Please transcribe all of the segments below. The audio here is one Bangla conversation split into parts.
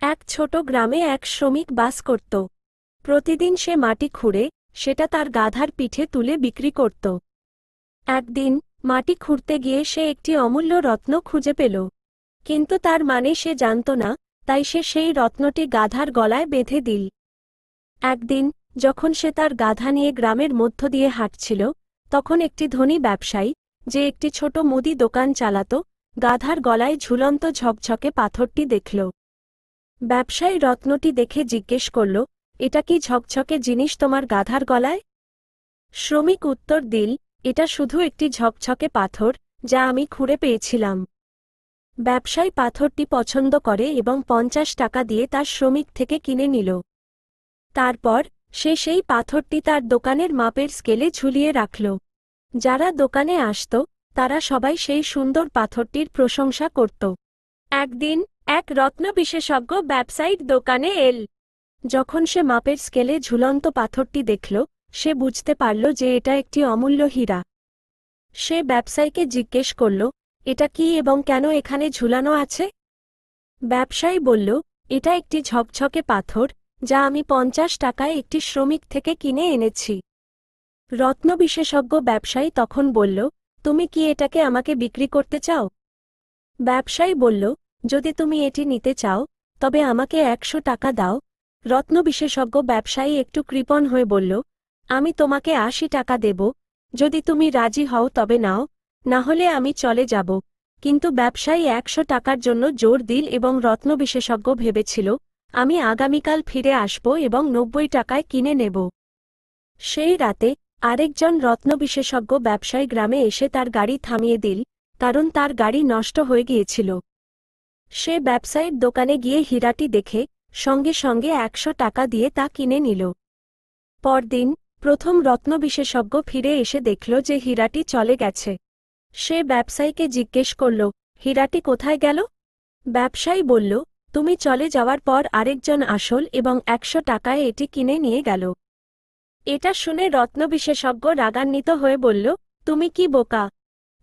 এক ছোট গ্রামে এক শ্রমিক বাস করত। প্রতিদিন সে মাটি খুঁড়ে সেটা তার গাধার পিঠে তুলে বিক্রি করত। একদিন মাটি খুঁড়তে গিয়ে সে একটি অমূল্য রত্ন খুঁজে পেল, কিন্তু তার মানে সে জানত না, তাই সে সেই রত্নটি গাধার গলায় বেঁধে দিল। একদিন যখন সে তার গাধা নিয়ে গ্রামের মধ্য দিয়ে হাঁটছিল, তখন একটি ধনী ব্যবসায়ী, যে একটি ছোট মুদি দোকান চালাত, গাধার গলায় ঝুলন্ত ঝকঝকে পাথরটি দেখল। ব্যবসায়ী রত্নটি দেখে জিজ্ঞেস করল, এটা কি ঝকঝকে জিনিস তোমার গাধার গলায়? শ্রমিক উত্তর দিল, এটা শুধু একটি ঝকঝকে পাথর, যা আমি খুঁড়ে পেয়েছিলাম। ব্যবসায়ী পাথরটি পছন্দ করে এবং 50 টাকা দিয়ে তার শ্রমিক থেকে কিনে নিল। তারপর সে সেই পাথরটি তার দোকানের মাপের স্কেলে ঝুলিয়ে রাখল। যারা দোকানে আসত তারা সবাই সেই সুন্দর পাথরটির প্রশংসা করত। একদিন এক রত্ন বিশেষজ্ঞ ব্যবসায়ীর দোকানে এল। যখন সে মাপের স্কেলে ঝুলন্ত পাথরটি দেখল, সে বুঝতে পারল যে এটা একটি অমূল্য হীরা। সে ব্যবসায়ীকে জিজ্ঞেস করল, এটা কি এবং কেন এখানে ঝুলানো আছে? ব্যবসায়ী বলল, এটা একটি ঝকঝকে পাথর, যা আমি 50 টাকায় একটি শ্রমিক থেকে কিনে এনেছি। রত্ন বিশেষজ্ঞ ব্যবসায়ী তখন বলল, তুমি কি এটাকে আমাকে বিক্রি করতে চাও? ব্যবসায়ী বলল, যদি তুমি এটি নিতে চাও তবে আমাকে 100 টাকা দাও। রত্ন বিশেষজ্ঞ ব্যবসায়ী একটু কৃপণ হয়ে বলল, আমি তোমাকে 80 টাকা দেব। যদি তুমি রাজি হও তবে নাও, না হলে আমি চলে যাব। কিন্তু ব্যবসায়ী 100 টাকার জন্য জোর দিল এবং রত্ন বিশেষজ্ঞ ভেবেছিল, আমি আগামীকাল ফিরে আসব এবং 90 টাকায় কিনে নেব। সেই রাতে আরেকজন রত্ন বিশেষজ্ঞ ব্যবসায়ী গ্রামে এসে তার গাড়ি থামিয়ে দিল, কারণ তার গাড়ি নষ্ট হয়ে গিয়েছিল। সে ব্যবসায়ীর দোকানে গিয়ে হীরাটি দেখে সঙ্গে সঙ্গে 100 টাকা দিয়ে তা কিনে নিল। পরদিন প্রথম রত্ন বিশেষজ্ঞ ফিরে এসে দেখল যে হীরাটি চলে গেছে। সে ব্যবসায়ীকে জিজ্ঞেস করল, হীরাটি কোথায় গেল? ব্যবসায়ী বলল, তুমি চলে যাওয়ার পর আরেকজন আসল এবং 100 টাকায় এটি কিনে নিয়ে গেল। এটা শুনে রত্ন বিশেষজ্ঞ রাগান্বিত হয়ে বলল, তুমি কি বোকা?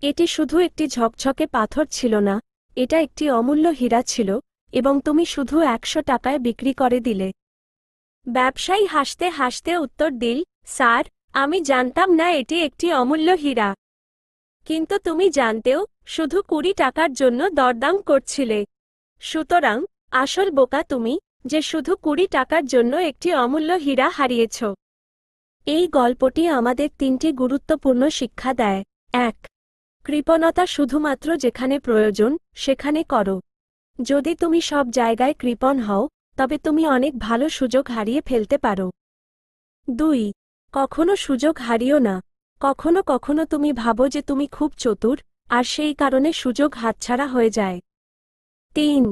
এটি শুধু একটি ঝকঝকে পাথর ছিল না, এটা একটি অমূল্য হীরা ছিল, এবং তুমি শুধু 100 টাকায় বিক্রি করে দিলে। ব্যবসায়ী হাসতে হাসতে উত্তর দিল, স্যার, আমি জানতাম না এটি একটি অমূল্য হীরা। কিন্তু তুমি জানতেও শুধু 20 টাকার জন্য দরদাম করছিলে। সুতরাং আসল বোকা তুমি, যে শুধু 20 টাকার জন্য একটি অমূল্য হীরা হারিয়েছ। এই গল্পটি আমাদের 3টি গুরুত্বপূর্ণ শিক্ষা দেয়। 1. কৃপণতা শুধুমাত্র যেখানে প্রয়োজন সেখানে করো। যদি তুমি সব জায়গায় কৃপণ হও তবে তুমি অনেক ভালো সুযোগ হারিয়ে ফেলতে পারো। 2. কখনো সুযোগ হারিও না। কখনো কখনো তুমি ভাবো যে তুমি খুব চতুর, আর সেই কারণে সুযোগ হাতছাড়া হয়ে যায়। 3.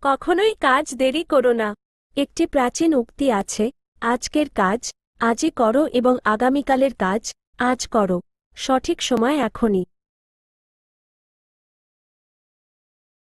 কখনোই কাজ দেরি করো না। একটি প্রাচীন উক্তি আছে, আজকের কাজ আজই করো এবং আগামীকালের কাজ আজ করো। সঠিক সময় এখনই।